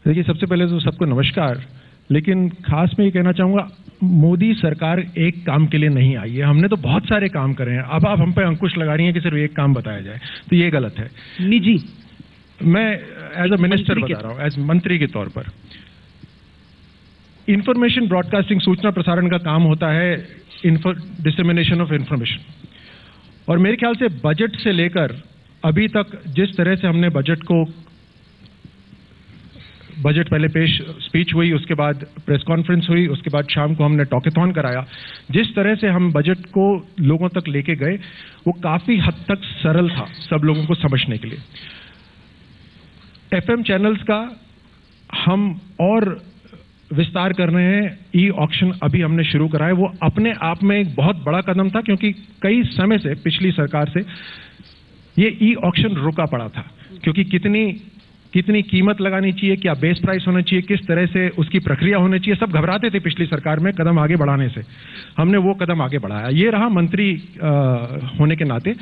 देखिए, सबसे पहले तो सबको नमस्कार। लेकिन खास मैं ये कहना चाहूँगा, मोदी सरकार एक काम के लिए नहीं आई है। हमने तो बहुत सारे काम करे हैं। अब आप हम पे अंकुश लगा रही हैं कि सिर्फ एक काम बताया जाए, तो ये गलत है। निजी, मैं एज अ मिनिस्टर बता रहा हूँ, एज मंत्री के तौर पर। इंफॉर्मेशन ब्रॉडकास्टिंग, सूचना प्रसारण का काम होता है डिसेमिनेशन ऑफ इंफॉर्मेशन, और मेरे ख्याल से बजट से लेकर अभी तक जिस तरह से हमने बजट पहले स्पीच हुई, उसके बाद प्रेस कॉन्फ्रेंस हुई, उसके बाद शाम को हमने टॉकेथॉन कराया, जिस तरह से हम बजट को लोगों तक लेके गए वो काफी हद तक सरल था सब लोगों को समझने के लिए। एफएम चैनल्स का हम और विस्तार कर रहे हैं। ई ऑक्शन अभी हमने शुरू करा है। वो अपने आप में एक बहुत बड़ा कदम था, क्योंकि कई समय से पिछली सरकार से ये ई ऑक्शन रुका पड़ा था, क्योंकि कितनी कीमत लगानी चाहिए, क्या बेस प्राइस होना चाहिए, किस तरह से उसकी प्रक्रिया होनी चाहिए, सब घबराते थे पिछली सरकार में कदम आगे बढ़ाने से। हमने वो कदम आगे बढ़ाया। ये रहा मंत्री होने के नाते।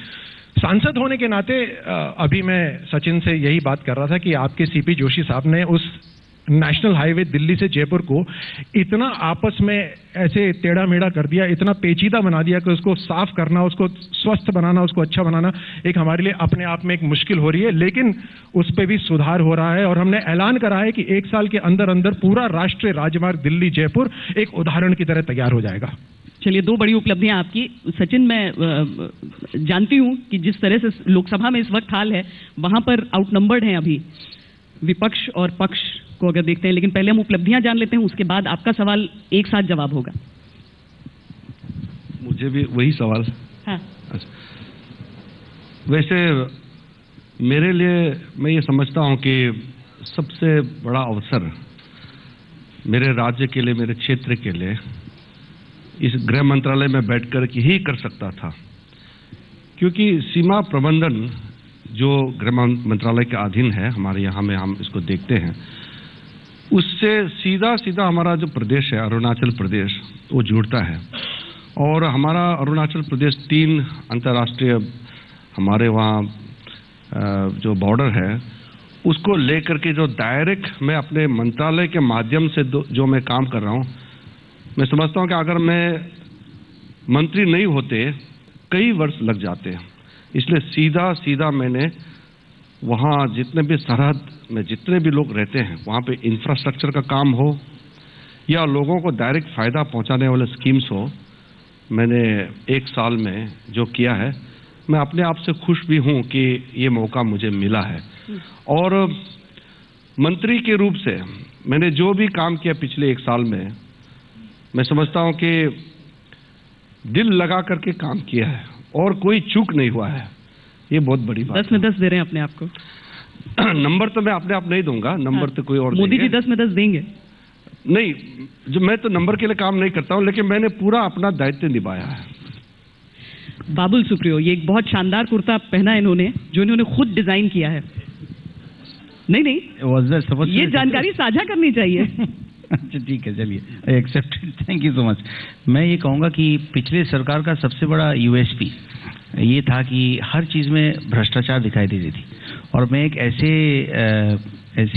सांसद होने के नाते अभी मैं सचिन से यही बात कर रहा था कि आपके सीपी जोशी साहब ने उस नेशनल हाईवे दिल्ली से जयपुर को इतना आपस में ऐसे टेढ़ा मेढ़ा कर दिया, इतना पेचीदा बना दिया कि उसको साफ करना, उसको स्वस्थ बनाना, उसको अच्छा बनाना एक हमारे लिए अपने आप में एक मुश्किल हो रही है। लेकिन उस पर भी सुधार हो रहा है, और हमने ऐलान करा है कि 1 साल के अंदर अंदर पूरा राष्ट्रीय राजमार्ग दिल्ली जयपुर एक उदाहरण की तरह तैयार हो जाएगा। चलिए, 2 बड़ी उपलब्धियां आपकी। सचिन, मैं जानती हूं कि जिस तरह से लोकसभा में इस वक्त हाल है, वहां पर आउटनंबर्ड हैं अभी विपक्ष और पक्ष को अगर देखते हैं, लेकिन पहले हम उपलब्धियां जान लेते हैं, उसके बाद आपका सवाल एक साथ जवाब होगा। मुझे भी वही सवाल। हाँ। अच्छा, वैसे मेरे लिए मैं ये समझता हूं कि सबसे बड़ा अवसर मेरे राज्य के लिए, मेरे क्षेत्र के लिए इस गृह मंत्रालय में बैठकर के ही कर सकता था, क्योंकि सीमा प्रबंधन जो गृह मंत्रालय के अधीन है हमारे यहाँ में, हम इसको देखते हैं, उससे सीधा हमारा जो प्रदेश है अरुणाचल प्रदेश वो जुड़ता है। और हमारा अरुणाचल प्रदेश 3 अंतर्राष्ट्रीय हमारे वहाँ जो बॉर्डर है उसको लेकर के जो डायरेक्ट मैं अपने मंत्रालय के माध्यम से जो मैं काम कर रहा हूँ, मैं समझता हूँ कि अगर मैं मंत्री नहीं होते कई वर्ष लग जाते। इसलिए सीधा मैंने वहाँ जितने भी सरहद में जितने भी लोग रहते हैं वहाँ पे इंफ्रास्ट्रक्चर का काम हो या लोगों को डायरेक्ट फ़ायदा पहुँचाने वाले स्कीम्स हो, मैंने 1 साल में जो किया है, मैं अपने आप से खुश भी हूँ कि ये मौका मुझे मिला है। और मंत्री के रूप से मैंने जो भी काम किया पिछले 1 साल में, मैं समझता हूँ कि दिल लगा करके काम किया है और कोई चूक नहीं हुआ है। ये बहुत बड़ी बात 10 में 10 दे रहे हैं अपने आप को। नंबर तो मैं अपने आप नहीं दूंगा, नंबर तो कोई और मोदी जी 10 में 10 देंगे। नहीं, जो मैं तो नंबर के लिए काम नहीं करता हूं, लेकिन मैंने पूरा अपना दायित्व निभाया है। बाबुल सुप्रियो, ये एक बहुत शानदार कुर्ता पहना है इन्होंने, जो इन्होंने खुद डिजाइन किया है। नहीं, ये जानकारी साझा करनी चाहिए। अच्छा ठीक है, चलिए accepted, thank you so much. मैं ये कहूँगा कि पिछले सरकार का सबसे बड़ा यूएसपी ये था कि हर चीज़ में भ्रष्टाचार दिखाई देती थी, और मैं एक ऐसे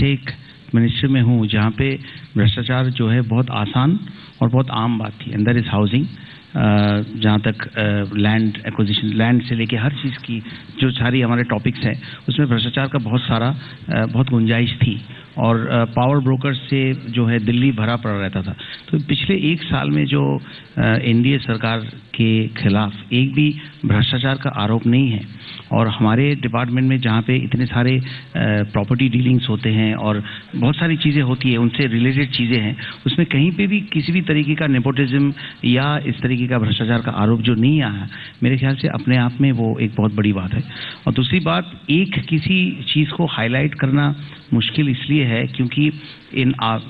एक मिनिस्ट्री में हूँ जहाँ पे भ्रष्टाचार जो है बहुत आसान और बहुत आम बात थी। अंदर इस हाउसिंग, जहाँ तक लैंड एक्विजिशन, लैंड से लेके हर चीज़ की जो सारी हमारे टॉपिक्स हैं, उसमें भ्रष्टाचार का बहुत गुंजाइश थी, और पावर ब्रोकर से जो है दिल्ली भरा पड़ा रहता था। तो पिछले 1 साल में जो एनडीए सरकार के खिलाफ एक भी भ्रष्टाचार का आरोप नहीं है, और हमारे डिपार्टमेंट में जहाँ पे इतने सारे प्रॉपर्टी डीलिंग्स होते हैं और बहुत सारी चीज़ें होती है, उनसे रिलेटेड चीज़ें हैं, उसमें कहीं पे भी किसी भी तरीके का नेपोटिज्म या इस तरीके का भ्रष्टाचार का आरोप जो नहीं आया, मेरे ख्याल से अपने आप में वो एक बहुत बड़ी बात है। और दूसरी बात, एक किसी चीज़ को हाईलाइट करना मुश्किल इसलिए है क्योंकि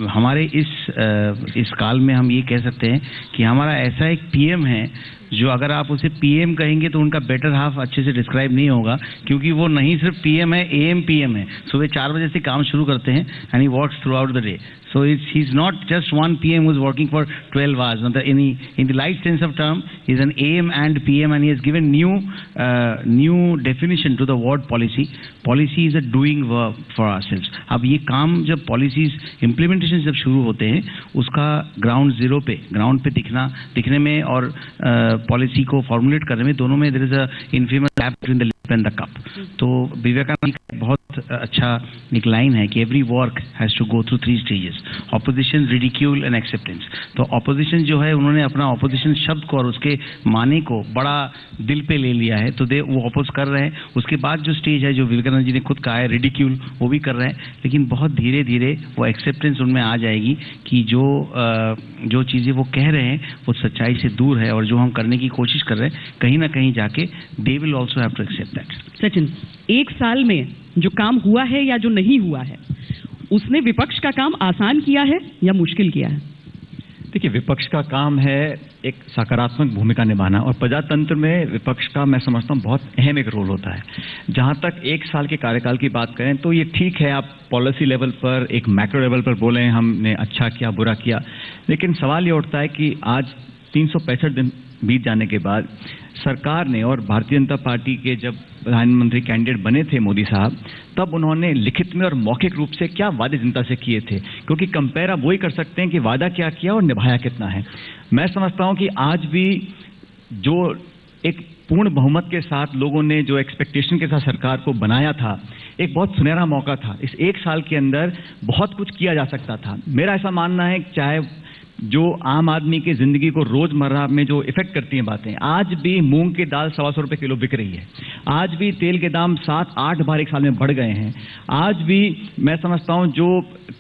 हमारे इस काल में हम ये कह सकते हैं कि हमारा ऐसा एक पीएम है जो अगर आप उसे पीएम कहेंगे तो उनका बेटर हाफ अच्छे से डिस्क्राइब नहीं होगा, क्योंकि वो नहीं सिर्फ पीएम है, एएम पीएम है। सुबह 4 बजे से काम शुरू करते हैं and he works through out the day. So he's not just one PM who's working for 12 hours. In the light sense of term, he's an AM and PM, and he has given new definition to the word policy. Policy is a doing work for ourselves. अब ये काम जब policies implementation जब शुरू होते हैं, उसका ground zero पे, ground पे दिखने में और policy को formulate करने में, दोनों में there is a infamous gap between the lip and the cup. तो विवेकानंद का बहुत अच्छा एक लाइन है कि every work has to go through 3 stages. Opposition, ridicule and acceptance. तो ऑपोजिशन जो है, उन्होंने अपना ऑपोजिशन शब्द को और उसके माने को बड़ा दिल पे ले लिया है, तो वो ऑपोज कर रहे हैं. उसके बाद जो स्टेज है, जो विवेकानंद जी ने खुद कहा है, रिडिक्यूल, वो भी कर रहे हैं. लेकिन बहुत धीरे धीरे वो एक्सेप्टेंस उनमें आ जाएगी कि जो चीज़ें वो कह रहे हैं वो सच्चाई से दूर है, और जो हम करने की कोशिश कर रहे हैं कहीं ना कहीं जाके they will also have to accept that. Sachin, 1 साल में जो काम हुआ है या जो नहीं हुआ है, उसने विपक्ष का काम आसान किया है या मुश्किल किया है? देखिए, विपक्ष का काम है एक सकारात्मक भूमिका निभाना, और प्रजातंत्र में विपक्ष का मैं समझता हूँ बहुत अहम एक रोल होता है. जहाँ तक 1 साल के कार्यकाल की बात करें तो ये ठीक है, आप पॉलिसी लेवल पर, एक मैक्रो लेवल पर बोलें हमने अच्छा किया बुरा किया, लेकिन सवाल ये उठता है कि आज 365 दिन बीत जाने के बाद सरकार ने, और भारतीय जनता पार्टी के जब प्रधानमंत्री कैंडिडेट बने थे मोदी साहब, तब उन्होंने लिखित में और मौखिक रूप से क्या वादे जनता से किए थे, क्योंकि कंपेयर आप वही कर सकते हैं कि वादा क्या किया और निभाया कितना है. मैं समझता हूं कि आज भी जो एक पूर्ण बहुमत के साथ लोगों ने जो एक्सपेक्टेशन के साथ सरकार को बनाया था, एक बहुत सुनहरा मौका था. इस 1 साल के अंदर बहुत कुछ किया जा सकता था. मेरा ऐसा मानना है कि चाहे जो आम आदमी की जिंदगी को रोजमर्रा में जो इफेक्ट करती हैं बातें, आज भी मूंग की दाल 125 रुपये किलो बिक रही है, आज भी तेल के दाम 7-8 बार 1 साल में बढ़ गए हैं, आज भी मैं समझता हूं जो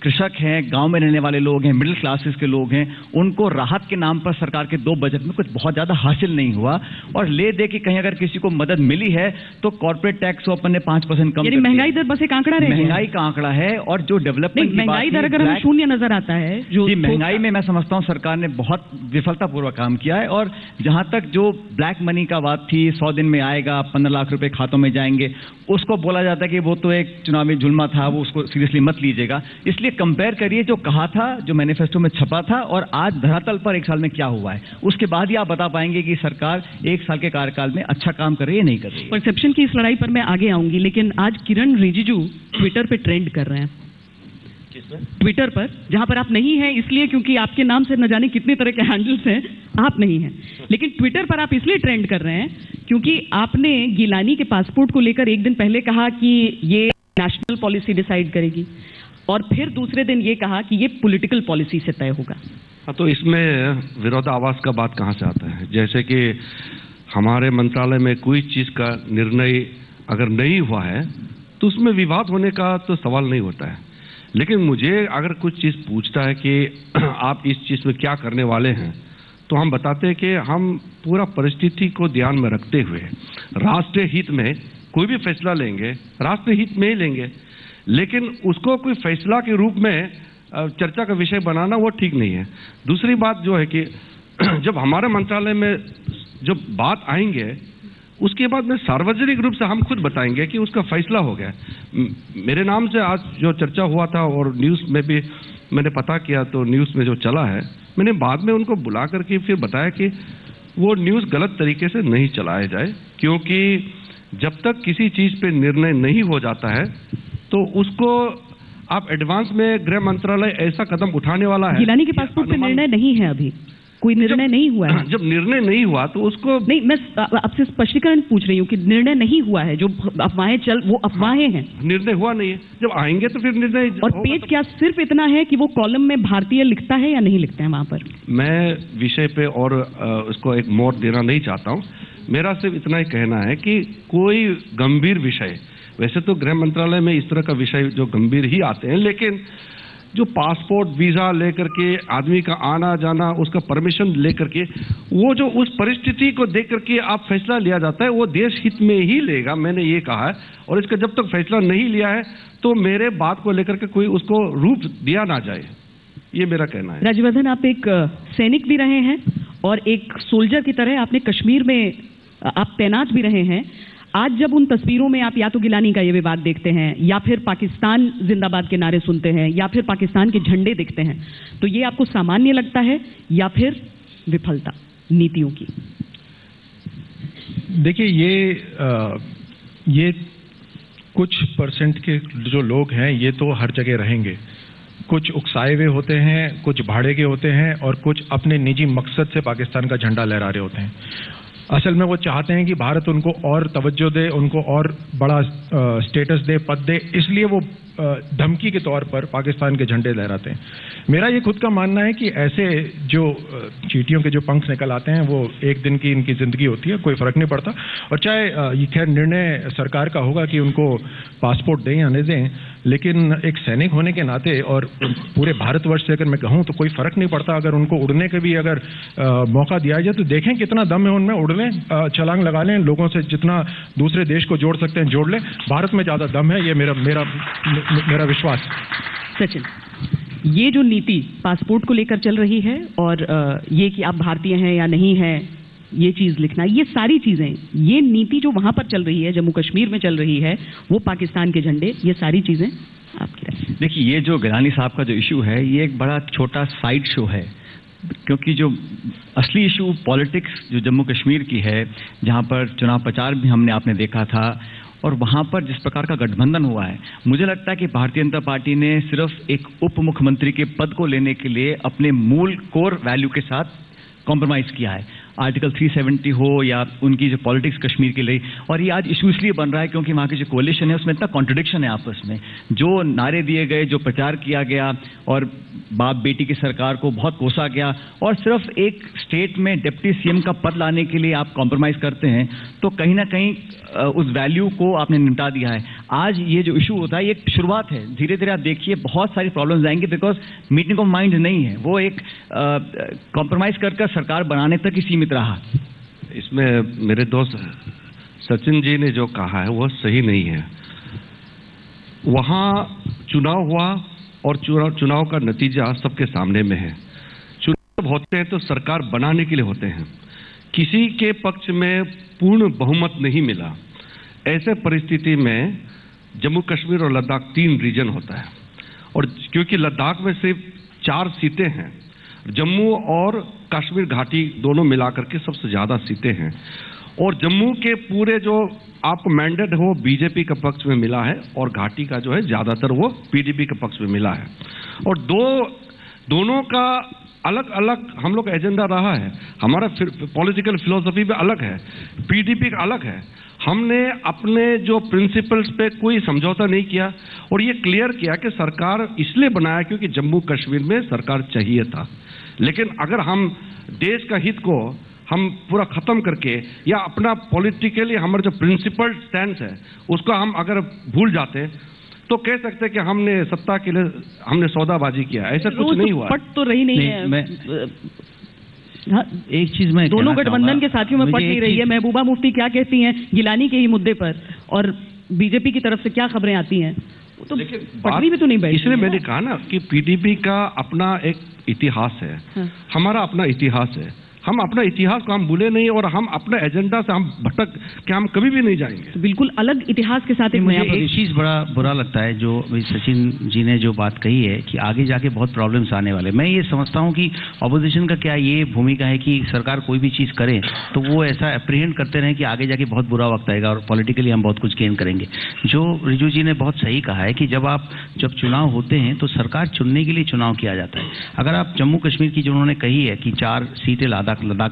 कृषक हैं, गांव में रहने वाले लोग हैं, मिडिल क्लासेस के लोग हैं, उनको राहत के नाम पर सरकार के 2 बजट में कुछ बहुत ज्यादा हासिल नहीं हुआ. और ले दे कि कहीं अगर किसी को मदद मिली है तो कॉर्पोरेट टैक्स को अपन ने 5% कम, महंगाई दर बस एक आंकड़ा रह गया. महंगाई का आंकड़ा है, और जो डेवलपमेंट महंगाई दर अगर हमें शून्य नजर आता है, जो महंगाई में मैं समझता हूं सरकार ने बहुत विफलतापूर्वक काम किया है. और जहां तक जो ब्लैक मनी का बात थी, 100 दिन में आएगा, 15 लाख रुपए खातों में जाएंगे, उसको बोला जाता है कि वो तो एक चुनावी जुल्मा था, वो उसको सीरियसली मत लीजिएगा. इसलिए कंपेयर करिए जो कहा था, जो मैनिफेस्टो में छपा था, और आज धरातल पर 1 साल में क्या हुआ है. उसके बाद ही आप बता पाएंगे कि सरकार 1 साल के कार्यकाल में अच्छा काम कर रही है, नहीं कर रही है. परसेप्शन की इस लड़ाई पर मैं आगे आऊंगी, लेकिन आज किरण रिजिजू ट्विटर पे ट्रेंड कर रहे हैं. ट्विटर पर, जहां पर आप नहीं हैं इसलिए क्योंकि आपके नाम से न जाने कितने तरह के हैंडल्स हैं, आप नहीं हैं, लेकिन ट्विटर पर आप इसलिए ट्रेंड कर रहे हैं क्योंकि आपने गिलानी के पासपोर्ट को लेकर एक दिन पहले कहा कि ये नेशनल पॉलिसी डिसाइड करेगी, और फिर दूसरे दिन ये कहा कि ये पॉलिटिकल पॉलिसी से तय होगा. हाँ, तो इसमें विरोधाभास का बात कहाँ से आता है? जैसे कि हमारे मंत्रालय में कोई चीज़ का निर्णय अगर नहीं हुआ है तो उसमें विवाद होने का तो सवाल नहीं होता है. लेकिन मुझे अगर कुछ चीज़ पूछता है कि आप इस चीज़ में क्या करने वाले हैं, तो हम बताते हैं कि हम पूरा परिस्थिति को ध्यान में रखते हुए राष्ट्रीय हित में कोई भी फैसला लेंगे, राष्ट्रीय हित में ही लेंगे, लेकिन उसको कोई फैसला के रूप में चर्चा का विषय बनाना वो ठीक नहीं है. दूसरी बात जो है कि जब हमारे मंत्रालय में जब बात आएंगे, उसके बाद में सार्वजनिक रूप से हम खुद बताएंगे कि उसका फैसला हो गया. मेरे नाम से आज जो चर्चा हुआ था और न्यूज़ में भी मैंने पता किया, तो न्यूज़ में जो चला है, मैंने बाद में उनको बुला करके फिर बताया कि वो न्यूज़ गलत तरीके से नहीं चलाया जाए, क्योंकि जब तक किसी चीज़ पे निर्णय नहीं हो जाता है तो उसको आप एडवांस में गृह मंत्रालय ऐसा कदम उठाने वाला है. गिलानी के पासपोर्ट पे निर्णय नहीं है, अभी कोई निर्णय नहीं हुआ है. जब निर्णय नहीं हुआ तो उसको नहीं, मैं आपसे स्पष्टीकरण पूछ रही हूँ कि निर्णय नहीं हुआ है, जो अफवाहें वो अफवाहें हैं. निर्णय हुआ नहीं है, जब आएंगे तो फिर निर्णय. और पेज क्या सिर्फ इतना है कि वो कॉलम में भारतीय लिखता है या नहीं लिखता है वहां पर? मैं विषय पे और उसको एक मोड़ देना नहीं चाहता हूँ. मेरा सिर्फ इतना ही कहना है कि कोई गंभीर विषय, वैसे तो गृह मंत्रालय में इस तरह का विषय जो गंभीर ही आते हैं, लेकिन जो पासपोर्ट वीज़ा लेकर के आदमी का आना जाना, उसका परमिशन लेकर के, वो जो उस परिस्थिति को देख करके आप फैसला लिया जाता है, वो देश हित में ही लेगा, मैंने ये कहा है. और इसका जब तक फैसला नहीं लिया है तो मेरे बात को लेकर के कोई उसको रूप दिया ना जाए, ये मेरा कहना है. राज्यवर्धन, आप एक सैनिक भी रहे हैं और एक सोल्जर की तरह आपने कश्मीर में आप तैनात भी रहे हैं। आज जब उन तस्वीरों में आप या तो गिलानी का ये विवाद देखते हैं, या फिर पाकिस्तान जिंदाबाद के नारे सुनते हैं, या फिर पाकिस्तान के झंडे देखते हैं, तो ये आपको सामान्य लगता है या फिर विफलता नीतियों की? देखिए, ये कुछ परसेंट के जो लोग हैं ये तो हर जगह रहेंगे। कुछ उकसाए हुए होते हैं, कुछ भाड़े के होते हैं, और कुछ अपने निजी मकसद से पाकिस्तान का झंडा लहरा रहे होते हैं। असल में वो चाहते हैं कि भारत उनको और तवज्जो दे, उनको और बड़ा स्टेटस दे, पद दे, इसलिए वो धमकी के तौर पर पाकिस्तान के झंडे लहराते हैं। मेरा ये खुद का मानना है कि ऐसे जो चींटियों के जो पंख निकल आते हैं वो एक दिन की इनकी ज़िंदगी होती है, कोई फ़र्क नहीं पड़ता। और चाहे ये खैर निर्णय सरकार का होगा कि उनको पासपोर्ट दें या नहीं दें, लेकिन एक सैनिक होने के नाते और पूरे भारतवर्ष से अगर मैं कहूँ तो कोई फ़र्क नहीं पड़ता। अगर उनको उड़ने के भी अगर मौका दिया जाए तो देखें कितना दम है उनमें, उड़ लें, छलांग लगा लें, लोगों से जितना दूसरे देश को जोड़ सकते हैं जोड़ लें। भारत में ज़्यादा दम है, ये मेरा विश्वास। सचिन, ये जो नीति पासपोर्ट को लेकर चल रही है और ये कि आप भारतीय हैं या नहीं हैं, ये चीज़ लिखना, ये सारी चीज़ें, ये नीति जो वहाँ पर चल रही है, जम्मू कश्मीर में चल रही है, वो पाकिस्तान के झंडे, ये सारी चीज़ें आपकी राय? देखिए, ये जो गिलानी साहब का जो इशू है, ये एक बड़ा छोटा साइड शो है, क्योंकि जो असली इशू पॉलिटिक्स जो जम्मू कश्मीर की है, जहाँ पर चुनाव प्रचार भी आपने देखा था, और वहाँ पर जिस प्रकार का गठबंधन हुआ है, मुझे लगता है कि भारतीय जनता पार्टी ने सिर्फ एक उप मुख्यमंत्री के पद को लेने के लिए अपने मूल कोर वैल्यू के साथ कॉम्प्रोमाइज़ किया है। आर्टिकल 370 हो या उनकी जो पॉलिटिक्स कश्मीर के लिए, और ये आज इशू इसलिए बन रहा है क्योंकि वहाँ की जो कोalition है उसमें इतना कॉन्ट्रडिक्शन है आपस में। जो नारे दिए गए, जो प्रचार किया गया, और बाप बेटी की सरकार को बहुत कोसा गया, और सिर्फ एक स्टेट में डिप्टी सीएम का पद लाने के लिए आप कॉम्प्रोमाइज़ करते हैं, तो कहीं ना कहीं उस वैल्यू को आपने निपटा दिया है। आज ये जो इशू होता है ये एक शुरुआत है, धीरे धीरे आप देखिए बहुत सारी प्रॉब्लम्स आएंगी, बिकॉज मीटिंग ऑफ माइंड नहीं है, वो एक कॉम्प्रोमाइज़ कर सरकार बनाने तक ही सीमित रहा। इसमें मेरे दोस्त सचिन जी ने जो कहा है वो सही नहीं है। वहाँ चुनाव हुआ और चुनाव का नतीजा सबके सामने में है। चुनाव होते हैं तो सरकार बनाने के लिए होते हैं, किसी के पक्ष में पूर्ण बहुमत नहीं मिला। ऐसे परिस्थिति में जम्मू कश्मीर और लद्दाख 3 रीजन होता है, और क्योंकि लद्दाख में सिर्फ 4 सीटें हैं, जम्मू और कश्मीर घाटी दोनों मिलाकर के सबसे ज़्यादा सीटें हैं, और जम्मू के पूरे जो आपको मैंडेट है वो बीजेपी के पक्ष में मिला है, और घाटी का जो है ज़्यादातर वो पीडीपी के पक्ष में मिला है। और दोनों का अलग अलग हम लोग का एजेंडा रहा है, हमारा पॉलिटिकल फिलोसफी भी अलग है, पीडीपी का अलग है। हमने अपने जो प्रिंसिपल्स पे कोई समझौता नहीं किया, और ये क्लियर किया कि सरकार इसलिए बनाया क्योंकि जम्मू कश्मीर में सरकार चाहिए था। लेकिन अगर हम देश का हित को हम पूरा ख़त्म करके, या अपना पॉलिटिकली हमारा जो प्रिंसिपल स्टैंड है उसको हम अगर भूल जाते तो कह सकते हैं कि हमने सत्ता के लिए हमने सौदाबाजी किया। ऐसा कुछ नहीं हुआ। पट तो रही नहीं है। हाँ, एक चीज मैं दोनों गठबंधन के साथियों में पट नहीं रही है। महबूबा मुफ्ती क्या कहती हैं गिलानी के ही मुद्दे पर, और बीजेपी की तरफ से क्या खबरें आती हैं, तो पटरी भी तो नहीं बैठी। इसलिए मैंने कहा ना कि पीडीपी का अपना एक इतिहास है, हाँ। हमारा अपना इतिहास है, हम अपना इतिहास को हम भूले नहीं, और हम अपने एजेंडा से हम भटक के हम कभी भी नहीं जाएंगे। तो बिल्कुल अलग इतिहास के साथ मुझे एक चीज़ बड़ा बुरा लगता है जो सचिन जी ने जो बात कही है कि आगे जाके बहुत प्रॉब्लम्स आने वाले। मैं ये समझता हूँ कि ऑपोजिशन का क्या ये भूमिका है कि सरकार कोई भी चीज़ करे तो वो ऐसा अप्रीहेंड करते रहें कि आगे जाके बहुत बुरा वक्त आएगा और पॉलिटिकली हम बहुत कुछ गेन करेंगे। जो रिजू जी ने बहुत सही कहा है कि जब चुनाव होते हैं तो सरकार चुनने के लिए चुनाव किया जाता है। अगर आप जम्मू कश्मीर की जो उन्होंने कही है कि 4 सीटें लद्दाख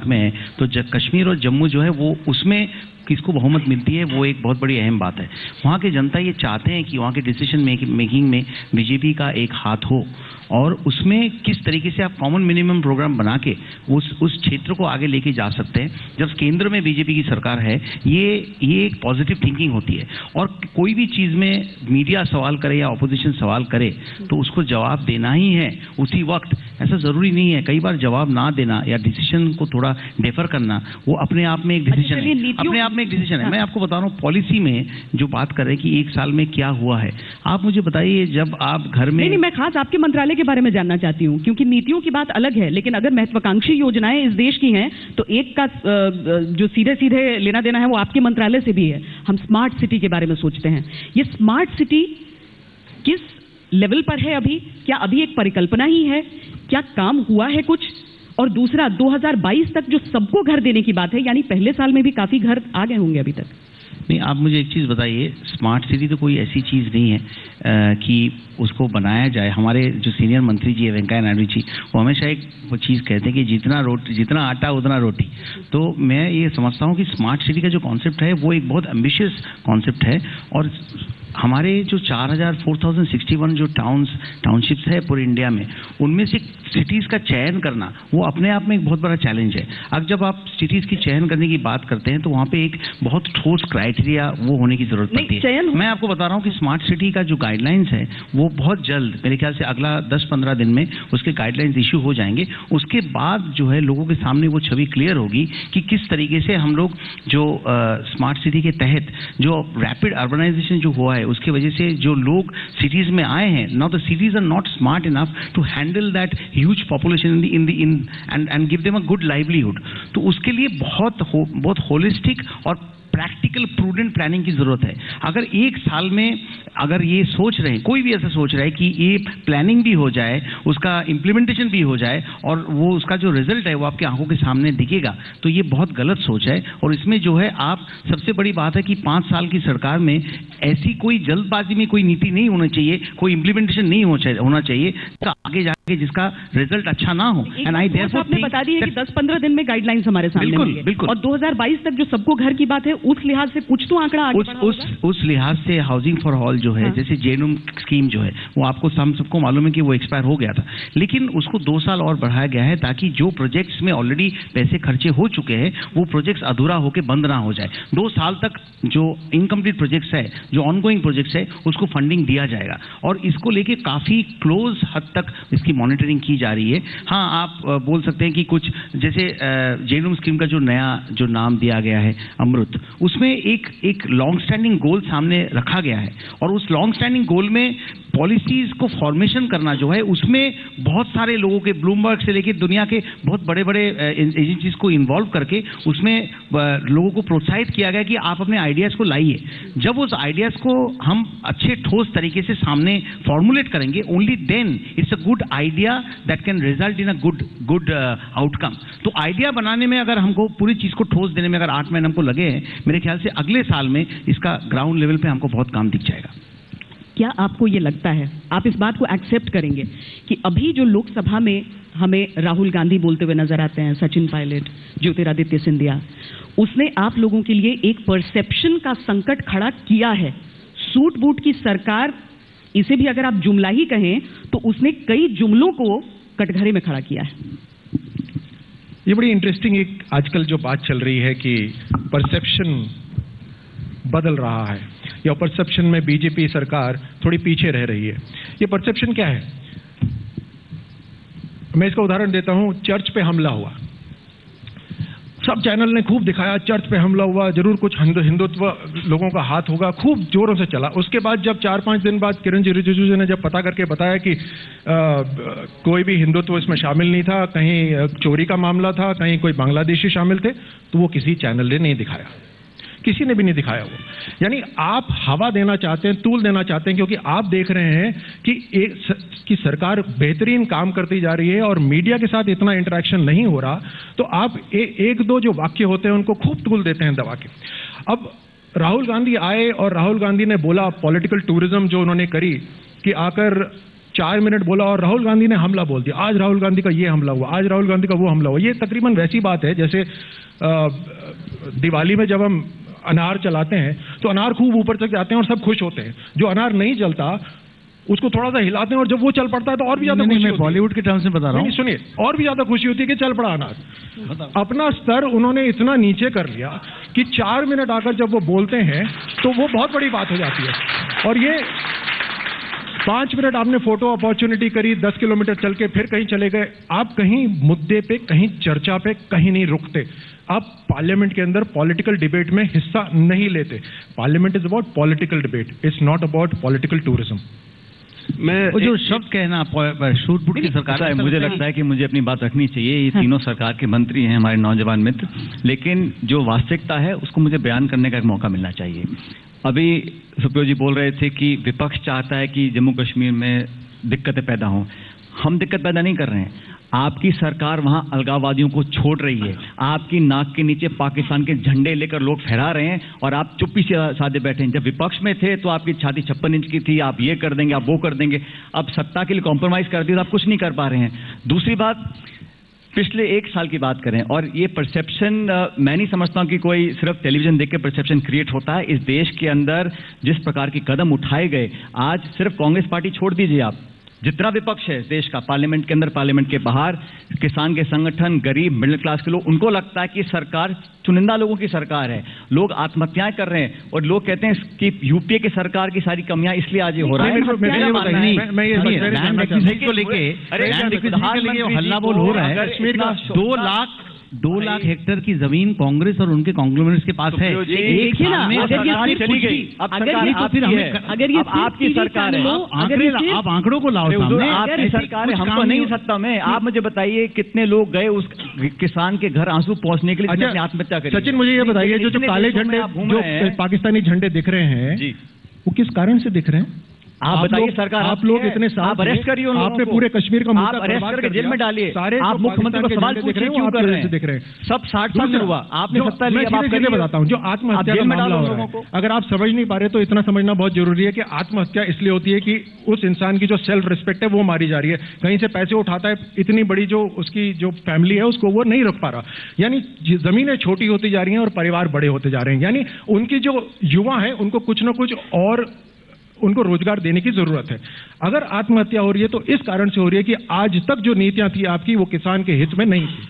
में है, तो कश्मीर और जम्मू जो है वो उसमें किसको बहुमत मिलती है वो एक बहुत बड़ी अहम बात है। वहाँ की जनता ये चाहते हैं कि वहाँ के डिसीजन मेकिंग में बीजेपी का एक हाथ हो, और उसमें किस तरीके से आप कॉमन मिनिमम प्रोग्राम बना के उस क्षेत्र को आगे लेके जा सकते हैं। जब केंद्र में बीजेपी की सरकार है, ये एक पॉजिटिव थिंकिंग होती है, और कोई भी चीज़ में मीडिया सवाल करे या ऑपोजिशन सवाल करे तो उसको जवाब देना ही है उसी वक्त। ऐसा ज़रूरी नहीं है, कई बार जवाब ना देना या डिसीजन को थोड़ा डेफर करना वो अपने आप में एक डिसीजन है, अपने आप में एक डिसीजन है। मैं आपको बता रहा हूँ पॉलिसी में जो बात कर रहे हैं कि 1 साल में क्या हुआ है, आप मुझे बताइए जब आप घर में नहीं, मैं खास आपके मंत्रालय के बारे में जानना चाहती हूँ, क्योंकि नीतियों की बात अलग है, लेकिन अगर महत्वाकांक्षी योजनाएं इस देश की हैं तो एक का जो सीधे सीधे लेना देना है वो आपके मंत्रालय से भी है। हम स्मार्ट सिटी के बारे में सोचते हैं, ये स्मार्ट सिटी किस लेवल पर है अभी? क्या अभी एक परिकल्पना ही है? क्या काम हुआ है कुछ? और दूसरा, 2022 तक जो सबको घर देने की बात है, यानी पहले साल में भी काफी घर आ गए होंगे अभी तक। नहीं, आप मुझे एक चीज़ बताइए, स्मार्ट सिटी तो कोई ऐसी चीज़ नहीं है कि उसको बनाया जाए। हमारे जो सीनियर मंत्री जी है वेंकैया नायडू जी, वो हमेशा एक वो चीज़ कहते हैं कि जितना आटा उतना रोटी। तो मैं ये समझता हूँ कि स्मार्ट सिटी का जो कॉन्सेप्ट है वो एक बहुत एम्बिशियस कॉन्सेप्ट है, और हमारे जो 4061 जो टाउनशिप्स है पूरे इंडिया में, उनमें से सिटीज़ का चयन करना वो अपने आप में एक बहुत बड़ा चैलेंज है। अब जब आप सिटीज़ की चयन करने की बात करते हैं तो वहाँ पे एक बहुत ठोस क्राइटेरिया वो होने की जरूरत पड़ती है। मैं आपको बता रहा हूँ कि स्मार्ट सिटी का जो गाइडलाइंस है वो बहुत जल्द, मेरे ख्याल से अगला 10-15 दिन में उसके गाइडलाइंस इशू हो जाएंगे। उसके बाद जो है लोगों के सामने वो छवि क्लियर होगी कि किस तरीके से हम लोग जो स्मार्ट सिटी के तहत जो रैपिड अर्बनाइजेशन जो हुआ है उसकी वजह से जो लोग सिटीज में आए हैं, now the cities are not smart enough to handle that huge population in and give them a good livelihood. तो उसके लिए बहुत होलिस्टिक और प्रैक्टिकल प्रूडेंट प्लानिंग की जरूरत है। अगर एक साल में अगर ये सोच रहे हैं, कोई भी ऐसा सोच रहा है कि ये प्लानिंग भी हो जाए, उसका इम्प्लीमेंटेशन भी हो जाए और वो उसका जो रिजल्ट है वो आपकी आंखों के सामने दिखेगा, तो ये बहुत गलत सोच है। और इसमें जो है आप सबसे बड़ी बात है कि 5 साल की सरकार में ऐसी कोई जल्दबाजी में कोई नीति नहीं होनी चाहिए, कोई इम्प्लीमेंटेशन नहीं होना चाहिए तो आगे जाके जिसका रिजल्ट अच्छा ना हो। एंड आई देयरफॉर आपने बता दिया कि 10-15 दिन में गाइडलाइंस हमारे सामने बिल्कुल बिल्कुल, और 2022 तक जो सबको घर की बात है उस लिहाज से कुछ तो आंकड़ा आगे बढ़ा होगा। उस लिहाज से हाउसिंग फॉर ऑल जो है, जैसे जेएनएम स्कीम जो है वो आपको सबको मालूम है कि वो एक्सपायर हो गया था, लेकिन उसको 2 साल और बढ़ाया गया है ताकि जो प्रोजेक्ट्स में ऑलरेडी पैसे खर्चे हो चुके हैं वो प्रोजेक्ट्स अधूरा होकर बंद ना हो जाए। 2 साल तक जो इनकम्प्लीट प्रोजेक्ट्स है, जो ऑनगोइंग प्रोजेक्ट्स है, उसको फंडिंग दिया जाएगा और इसको लेके काफी क्लोज हद तक इसकी मॉनिटरिंग की जा रही है। हाँ, आप बोल सकते हैं कि कुछ जैसे जेएनएम स्कीम का जो नया जो नाम दिया गया है अमृत, उसमें एक लॉन्ग स्टैंडिंग गोल सामने रखा गया है और उस लॉन्ग स्टैंडिंग गोल में पॉलिसीज को फॉर्मेशन करना जो है उसमें बहुत सारे लोगों के, ब्लूमबर्ग से लेकर दुनिया के बहुत बड़े बड़े एजेंसीज को इन्वॉल्व करके उसमें लोगों को प्रोत्साहित किया गया कि आप अपने आइडियाज को लाइए। जब उस आइडियाज को हम अच्छे ठोस तरीके से सामने फॉर्मुलेट करेंगे, only then it's a good idea that can result in a good outcome. तो आइडिया बनाने में अगर हमको पूरी चीज को ठोस देने में अगर 8 महीने हमको लगे हैं, मेरे ख्याल से अगले साल में इसका ग्राउंड लेवल पे हमको बहुत काम दिख जाएगा। क्या आपको ये लगता है, आप इस बात को एक्सेप्ट करेंगे कि अभी जो लोकसभा में हमें राहुल गांधी बोलते हुए नजर आते हैं, सचिन पायलट, ज्योतिरादित्य सिंधिया, उसने आप लोगों के लिए एक परसेप्शन का संकट खड़ा किया है? सूट बूट की सरकार, इसे भी अगर आप जुमला ही कहें तो उसने कई जुमलों को कटघरे में खड़ा किया है। ये बड़ी इंटरेस्टिंग एक आजकल जो बात चल रही है कि परसेप्शन बदल रहा है या परसेप्शन में बीजेपी सरकार थोड़ी पीछे रह रही है। ये परसेप्शन क्या है? मैं इसका उदाहरण देता हूं। चर्च पे हमला हुआ, सब चैनल ने खूब दिखाया चर्च पे हमला हुआ, जरूर कुछ हिंदुत्व लोगों का हाथ होगा, खूब जोरों से चला। उसके बाद जब 4-5 दिन बाद किरण रिजिजू ने जब पता करके बताया कि कोई भी हिंदुत्व इसमें शामिल नहीं था, कहीं चोरी का मामला था, कहीं कोई बांग्लादेशी शामिल थे, तो वो किसी चैनल ने नहीं दिखाया, किसी ने भी नहीं दिखाया वो। यानी आप हवा देना चाहते हैं, तूल देना चाहते हैं, क्योंकि आप देख रहे हैं कि सरकार बेहतरीन काम करती जा रही है और मीडिया के साथ इतना इंटरेक्शन नहीं हो रहा, तो आप एक दो जो वाक्य होते हैं उनको खूब तूल देते हैं दबा के। अब राहुल गांधी आए और राहुल गांधी ने बोला, पॉलिटिकल टूरिज्म जो उन्होंने करी कि आकर 4 मिनट बोला और राहुल गांधी ने हमला बोल दिया, आज राहुल गांधी का ये हमला हुआ, आज राहुल गांधी का वो हमला हुआ। ये तकरीबन वैसी बात है जैसे दिवाली में जब हम अनार चलाते हैं तो अनार खूब ऊपर तक जाते हैं और सब खुश होते हैं, जो अनार नहीं जलता उसको थोड़ा सा हिलाते हैं और जब वो चल पड़ता है तो और भी ज्यादा खुशी होती है। बॉलीवुड के टर्म्स में बता रहा हूँ, सुनिए, और भी ज्यादा खुशी होती है कि चल पड़ा अनार। अपना स्तर उन्होंने इतना नीचे कर लिया कि 4 मिनट आकर जब वो बोलते हैं तो वो बहुत बड़ी बात हो जाती है। और ये 5 मिनट आपने फोटो अपॉर्चुनिटी करी, 10 किलोमीटर चल के फिर कहीं चले गए, आप कहीं मुद्दे पे, कहीं चर्चा पे कहीं नहीं रुकते। आप पार्लियामेंट के अंदर पॉलिटिकल डिबेट में हिस्सा नहीं लेते। Parliament is about political debate, it's not about political tourism. वो जो शब्द कहना शूट पुट की सरकार है, मुझे लगता है कि मुझे अपनी बात रखनी चाहिए। ये तीनों सरकार के मंत्री हैं हमारे नौजवान मित्र, लेकिन जो वास्तविकता है उसको मुझे बयान करने का एक मौका मिलना चाहिए। अभी सुप्रियो जी बोल रहे थे कि विपक्ष चाहता है कि जम्मू कश्मीर में दिक्कतें पैदा हों। हम दिक्कत पैदा नहीं कर रहे हैं, आपकी सरकार वहां अलगाववादियों को छोड़ रही है। आपकी नाक के नीचे पाकिस्तान के झंडे लेकर लोग फहरा रहे हैं और आप चुप्पी से साधे बैठे हैं। जब विपक्ष में थे तो आपकी छाती 56 इंच की थी, आप ये कर देंगे, आप वो कर देंगे। अब सत्ता के लिए कॉम्प्रोमाइज कर दिया तो आप कुछ नहीं कर पा रहे हैं। दूसरी बात, पिछले 1 साल की बात करें, और ये परसेप्शन मैं नहीं समझता हूं कि कोई सिर्फ टेलीविजन देख के परसेप्शन क्रिएट होता है। इस देश के अंदर जिस प्रकार के कदम उठाए गए, आज सिर्फ कांग्रेस पार्टी छोड़ दीजिए, आप जितना विपक्ष है देश का, पार्लियामेंट के अंदर, पार्लियामेंट के बाहर, किसान के संगठन, गरीब, मिडिल क्लास के लोग, उनको लगता है कि सरकार चुनिंदा लोगों की सरकार है। लोग आत्महत्याएं कर रहे हैं और लोग कहते हैं कि यूपीए की सरकार की सारी कमियां इसलिए आज ये हो रहा है। हल्ला बोल हो रहा है। कश्मीर का 2 लाख हेक्टेयर की जमीन कांग्रेस और उनके कांग्लोमरेट्स के पास है। देखिए ना, अगर ये चली गई, अगर ये आपकी सरकार है, आप आंकड़ों को लाओ सामने। आपकी सरकार है, हम तो नहीं सकता मैं। आप मुझे बताइए कितने लोग गए उस किसान के घर आंसू पहुंचने के लिए आत्महत्या करी। सचिन, मुझे ये बताइए, जो काले झंडे, जो पाकिस्तानी झंडे दिख रहे हैं, वो किस कारण से दिख रहे हैं? आप बताइए, सरकार आप लोग इतने साल आप अरेस्ट करिए, आपने पूरे कश्मीर का आप अरेस्ट करके जेल में डालिए। आप मुख्यमंत्री को सवाल पूछिए क्यों कर रहे हैं? सब 60 साल में हुआ, आपने सत्ता ली। अब आप बताता हूँ, जो आत्महत्या का मामला हो रहा है, अगर आप समझ नहीं पा रहे तो इतना समझना बहुत जरूरी है कि आत्महत्या इसलिए होती है कि उस इंसान की जो सेल्फ रिस्पेक्ट है वो मारी जा रही है। कहीं से पैसे उठाता है, इतनी बड़ी जो उसकी जो फैमिली है उसको वो नहीं रख पा रहा, यानी जमीनें छोटी होती जा रही हैं और परिवार बड़े होते जा रहे हैं। यानी उनकी जो युवा है उनको कुछ ना कुछ और उनको रोजगार देने की जरूरत है। अगर आत्महत्या हो रही है तो इस कारण से हो रही है कि आज तक जो नीतियां थी आपकी वो किसान के हित में नहीं थी,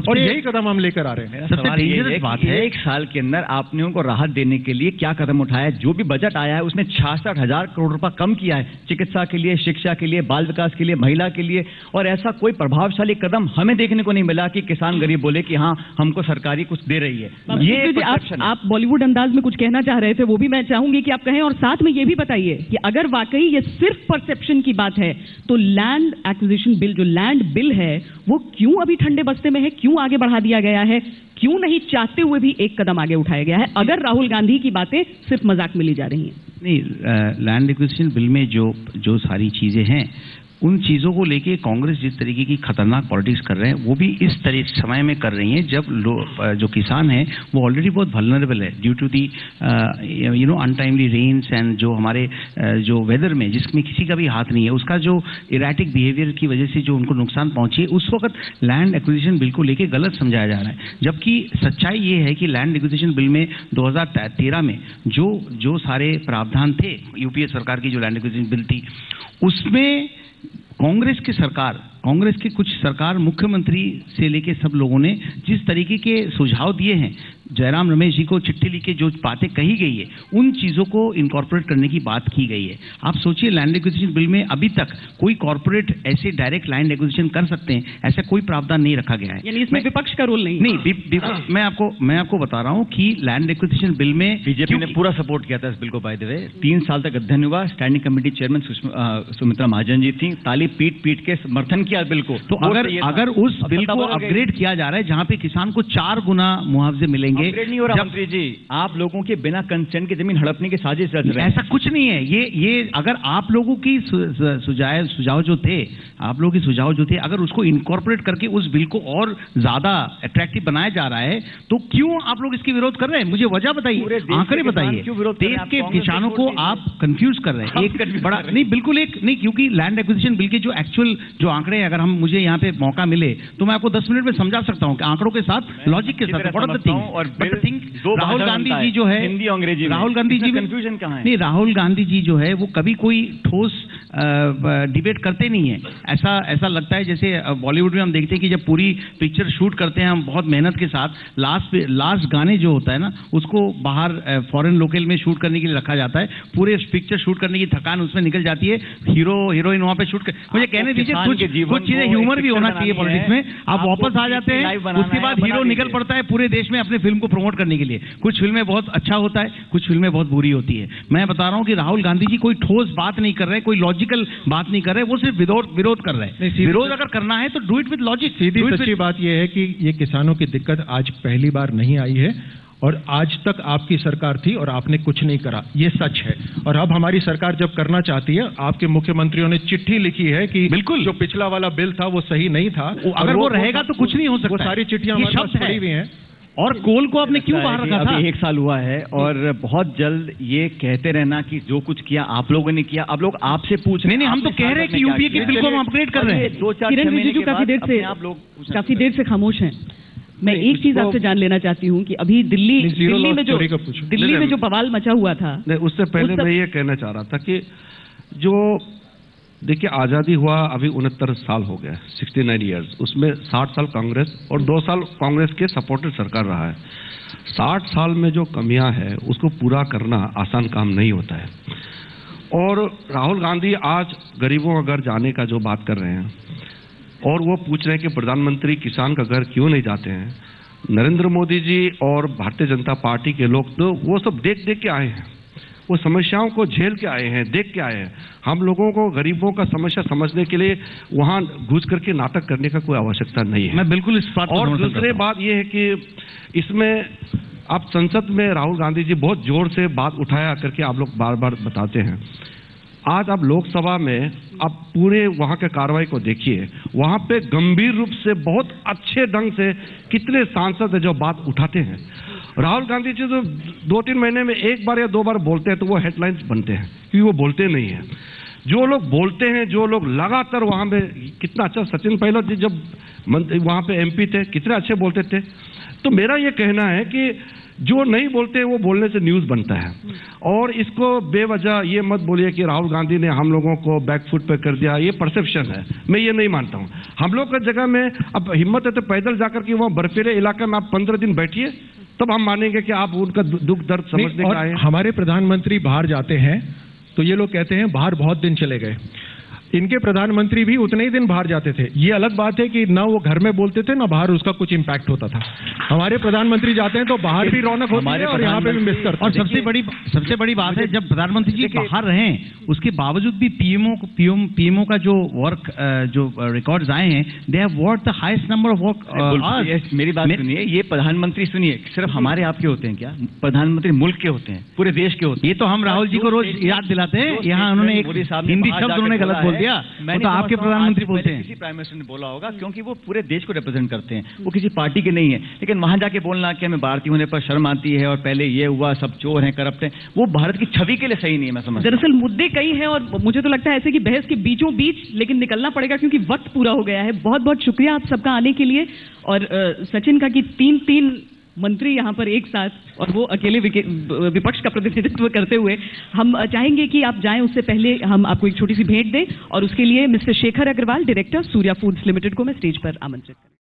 और यही कदम हम लेकर आ रहे हैं। सबसे डेंजरस बात है, 1 साल के अंदर आपने उनको राहत देने के लिए क्या कदम उठाया? जो भी बजट आया है उसने 66,000 करोड़ रुपए कम किया है, चिकित्सा के लिए, शिक्षा के लिए, बाल विकास के लिए, महिला के लिए। और ऐसा कोई प्रभावशाली कदम हमें देखने को नहीं मिला कि किसान गरीब बोले कि हाँ हमको सरकारी कुछ दे रही है। ये आप बॉलीवुड अंदाज में कुछ कहना चाह रहे थे, वो भी मैं चाहूंगी कि आप कहें, और साथ में ये भी बताइए कि अगर वाकई ये सिर्फ परसेप्शन की बात है तो लैंड एक्विजिशन बिल, जो लैंड बिल है, वो क्यों अभी ठंडे बस्ते में है, क्यों आगे बढ़ा दिया गया है, क्यों नहीं चाहते हुए भी एक कदम आगे उठाया गया है, अगर राहुल गांधी की बातें सिर्फ मजाक में ली जा रही हैं? नहीं, लैंड एक्विजिशन बिल में जो सारी चीजें हैं, उन चीज़ों को लेके कांग्रेस जिस तरीके की खतरनाक पॉलिटिक्स कर रहे हैं वो भी इस समय में कर रही हैं जब जो किसान हैं वो ऑलरेडी बहुत वल्नरेबल है due to the untimely rains and जो हमारे जो वेदर में जिसमें किसी का भी हाथ नहीं है, उसका जो इरेटिक बिहेवियर की वजह से जो उनको नुकसान पहुंची है, उस वक्त लैंड एक्विजिशन बिल को लेके गलत समझाया जा रहा है। जबकि सच्चाई ये है कि लैंड एक्विजिशन बिल में 2013 में जो सारे प्रावधान थे, यूपीए सरकार की जो लैंड एक्विजिशन बिल थी, उसमें कांग्रेस के कुछ सरकार मुख्यमंत्री से लेके सब लोगों ने जिस तरीके के सुझाव दिए हैं, जयराम रमेश जी को चिट्ठी लिख के जो बातें कही गई है, उन चीज़ों को इनकॉर्पोरेट करने की बात की गई है। आप सोचिए, लैंड एक्विजिशन बिल में अभी तक कोई कॉर्पोरेट ऐसे डायरेक्ट लैंड एक्विजिशन कर सकते हैं, ऐसा कोई प्रावधान नहीं रखा गया है। यानी इसमें विपक्ष का रोल नहीं, मैं आपको बता रहा हूं कि लैंड एक्विजिशन बिल में बीजेपी ने पूरा सपोर्ट किया था इस बिल को। बाय द वे 3 साल तक अध्ययन हुआ, standing committee chairman Sumitra Mahajan ji थी, ताली पीट के समर्थन किया बिल को। तो अगर उस बिल को अपग्रेड किया जा रहा है जहां पे किसान को 4 गुना मुआवजे मिलेंगे, अपग्रेड नहीं हो रहा मंत्री जी, आप लोगों के बिना कंसेंट की जमीन हड़पने की साजिश रच रहे हैं। ऐसा कुछ नहीं है। ये अगर आप लोगों की सुझाव जो थे अगर उसको इनकॉर्पोरेट करके उस बिल को और ज्यादा अट्रैक्टिव बनाया जा रहा है तो क्यों आप लोग इसकी विरोध कर रहे हैं? मुझे वजह बताइए, आंकड़े बताइए। देश के किसानों को आप कंफ्यूज कर रहे हैं। एक बड़ा नहीं, बिल्कुल एक नहीं, क्योंकि लैंड एक्विजिशन बिल के जो एक्चुअल जो आंकड़े, अगर मुझे यहाँ पे मौका मिले तो मैं आपको 10 मिनट में समझा सकता हूँ कि आंकड़ों के साथ, लॉजिक के साथ। राहुल गांधी जी जो है, हिंदी अंग्रेजी, राहुल गांधी जी कंफ्यूजन कहाँ है? नहीं, राहुल गांधी जी जो है वो कभी कोई ठोस डिबेट करते नहीं है। ऐसा लगता है जैसे बॉलीवुड में हम देखते हैं कि जब पूरी पिक्चर शूट करते हैं हम बहुत मेहनत के साथ, लास्ट गाने जो होता है ना उसको बाहर फॉरेन लोकल में शूट करने के लिए रखा जाता है। पूरे पिक्चर शूट करने की थकान उसमें निकल जाती है, हीरो हीरोइन वहां पे शूट कर। मुझे कहने दीजिए, कुछ चीजें ह्यूमर भी होना चाहिए पॉलिटिक्स में। आप वापस आ जाते हैं, उसके बाद हीरो निकल पड़ता है पूरे देश में अपने फिल्म को प्रमोट करने के लिए। कुछ फिल्में बहुत अच्छा होता है, कुछ फिल्में बहुत बुरी होती है। मैं बता रहा हूं कि राहुल गांधी जी कोई ठोस बात नहीं कर रहे, कोई लॉजिकल बात नहीं कर रहे, वो सिर्फ विरोध कर रहे हैं। विरोध अगर करना है तो डू इट विद लॉजिक। सीधी सच्ची बात यह है कि ये किसानों की दिक्कत आज पहली बार नहीं आई है, और आज तक आपकी सरकार थी और आपने कुछ नहीं करा, ये सच है। और अब हमारी सरकार जब करना चाहती है, आपके मुख्यमंत्रियों ने चिट्ठी लिखी है कि बिल्कुल जो पिछला वाला बिल था वो सही नहीं था, अगर वो रहेगा तो कुछ नहीं हो सकता। वो सारी चिट्ठियां हमारे पास पड़ी हुई हैं। और कोल को आपने क्यों बाहर रखा था? अभी 1 साल हुआ है और बहुत जल्द ये कहते रहना कि जो कुछ किया आप लोगों ने किया, अब लोग आपसे पूछ रहे हैं। नहीं, हम तो कह रहे हैं कि यूपीए के बिल को हम अपग्रेड कर रहे हैं। किरण रिजिजू काफी देर से खामोश हैं। मैं एक चीज आपसे जान लेना चाहती हूँ कि अभी दिल्ली में जो बवाल मचा हुआ था, उससे पहले मैं ये कहना चाह रहा था कि जो देखिए आज़ादी हुआ अभी 69 साल हो गया, 69 ईयर्स, उसमें 60 साल कांग्रेस और 2 साल कांग्रेस के सपोर्टेड सरकार रहा है। 60 साल में जो कमियां है उसको पूरा करना आसान काम नहीं होता है। और राहुल गांधी आज गरीबों का घर जाने का जो बात कर रहे हैं और वो पूछ रहे हैं कि प्रधानमंत्री किसान का घर क्यों नहीं जाते हैं। नरेंद्र मोदी जी और भारतीय जनता पार्टी के लोग तो वो सब देख देख के आए हैं, वो समस्याओं को झेल के आए हैं, देख के आए हैं। हम लोगों को गरीबों का समस्या समझने के लिए वहां घुस करके नाटक करने का कोई आवश्यकता नहीं है। मैं बिल्कुल इस बात और दूसरी बात यह है कि इसमें आप संसद में राहुल गांधी जी बहुत जोर से बात उठाया करके आप लोग बार बार बताते हैं। आज आप लोकसभा में आप पूरे वहां के कार्रवाई को देखिए, वहां पे गंभीर रूप से बहुत अच्छे ढंग से कितने सांसद है जो बात उठाते हैं। राहुल गांधी जी तो 2-3 महीने में 1 बार या 2 बार बोलते हैं तो वो हेडलाइंस बनते हैं, क्योंकि वो बोलते नहीं है। जो लोग बोलते हैं, जो लोग लगातार वहां पे, कितना अच्छा सचिन पायलट जी जब वहां पे एमपी थे कितने अच्छे बोलते थे। तो मेरा ये कहना है कि जो नहीं बोलते वो बोलने से न्यूज़ बनता है। और इसको बेवजह ये मत बोलिए कि राहुल गांधी ने हम लोगों को बैकफुट पे कर दिया, ये परसेप्शन है, मैं ये नहीं मानता हूँ। हम लोग का जगह में अब हिम्मत है तो पैदल जाकर के वहाँ बर्फीले इलाके में आप 15 दिन बैठिए, तब हम मानेंगे कि आप उनका दुख दर्द समझने के आए हैं। हमारे प्रधानमंत्री बाहर जाते हैं तो ये लोग कहते हैं बाहर बहुत दिन चले गए। इनके प्रधानमंत्री भी उतने ही दिन बाहर जाते थे। ये अलग बात है कि ना वो घर में बोलते थे ना बाहर उसका कुछ इम्पैक्ट होता था। हमारे प्रधानमंत्री जाते हैं तो बाहर भी रौनक होती है और यहाँ पे भी मिस करते हैं। और सबसे बड़ी बात है, जब प्रधानमंत्री जी बाहर रहें उसके बावजूद भी पीएमओ का जो वर्क जो रिकॉर्ड्स आए हैं, they have worked the highest number of work. मेरी बात सुनिए, ये प्रधानमंत्री सुनिए सिर्फ हमारे आपके होते हैं क्या? प्रधानमंत्री मुल्क के होते हैं, पूरे देश के होते हैं। ये तो हम राहुल जी को रोज याद दिलाते हैं। यहाँ उन्होंने एक हिंदी शब्द उन्होंने गलत बोल दिया, वो तो आपके प्रधानमंत्री बोलते हैं। किसी प्राइम मिनिस्टर ने बोला होगा, क्योंकि वो पूरे देश को रिप्रेजेंट करते हैं, वो किसी पार्टी के नहीं है। लेकिन वहां जाके बोलना कि हमें भारतीय होने पर शर्म आती है और पहले ये हुआ, सब चोर हैं, करप्ट हैं, वो भारत की छवि के लिए सही नहीं है। मैं समझता हूं दरअसल मुद्दे कई हैं और मुझे तो लगता है ऐसे कि बहस के बीचों बीच लेकिन निकलना पड़ेगा क्योंकि वक्त पूरा हो गया है। बहुत बहुत शुक्रिया आप सबका आने के लिए। और सचिन का कि 3 मंत्री यहाँ पर एक साथ और वो अकेले विपक्ष का प्रतिनिधित्व करते हुए, हम चाहेंगे कि आप जाएं उससे पहले हम आपको एक छोटी सी भेंट दें और उसके लिए mister Shekhar Agarwal, director Surya Foods Limited को मैं स्टेज पर आमंत्रित करूं।